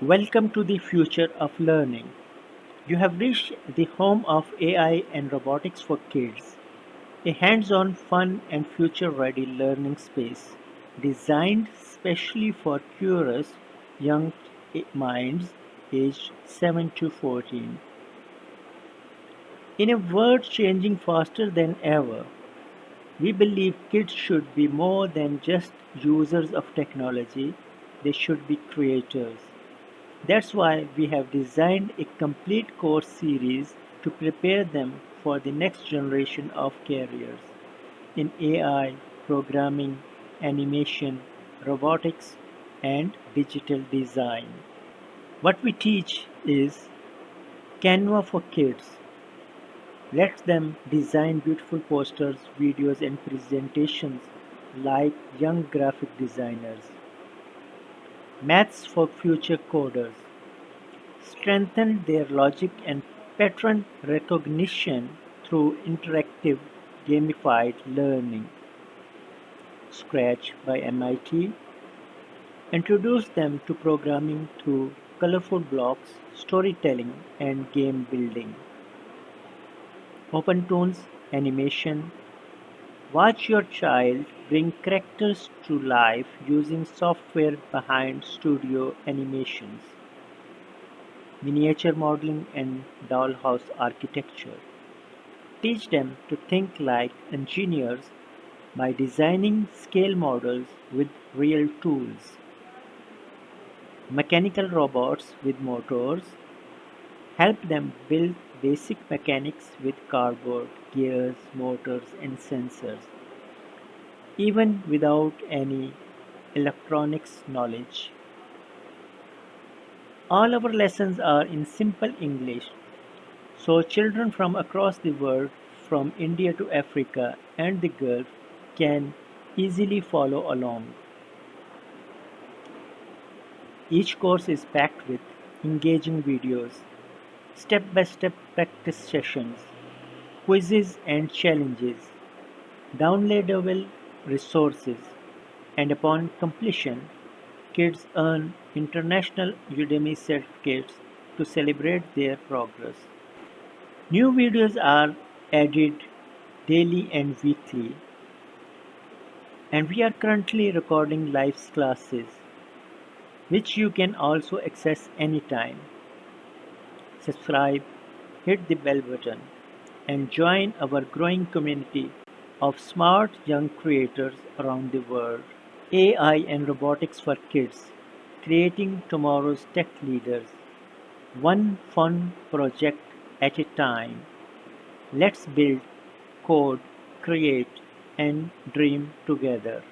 Welcome to the future of learning. You have reached the home of AI and robotics for kids, a hands on, fun, and future ready learning space designed specially for curious young minds aged 7 to 14. In a world changing faster than ever, we believe kids should be more than just users of technology, they should be creators. That's why we have designed a complete course series to prepare them for the next generation of careers in AI, programming, animation, robotics, and digital design. What we teach is Canva for kids. Let them design beautiful posters, videos, and presentations like young graphic designers. Maths for future coders. Strengthen their logic and pattern recognition through interactive gamified learning. Scratch by MIT introduce them to programming through colorful blocks, storytelling, and game building. OpenToonz Animation. Watch your child bring characters to life using software behind studio animations, miniature modeling, and dollhouse architecture. Teach them to think like engineers by designing scale models with real tools. Mechanical robots with motors help them build basic mechanics with cardboard, gears, motors, and sensors, even without any electronics knowledge. All our lessons are in simple English, so children from across the world, from India to Africa and the Gulf, can easily follow along. Each course is packed with engaging videos, step by step practice sessions, quizzes and challenges, downloadable resources, and upon completion, kids earn international Udemy certificates to celebrate their progress. New videos are added daily and weekly, and we are currently recording live classes, which you can also access anytime. Subscribe, hit the bell button, and join our growing community of smart young creators around the world. AI and robotics for kids, creating tomorrow's tech leaders, one fun project at a time. Let's build, code, create, and dream together.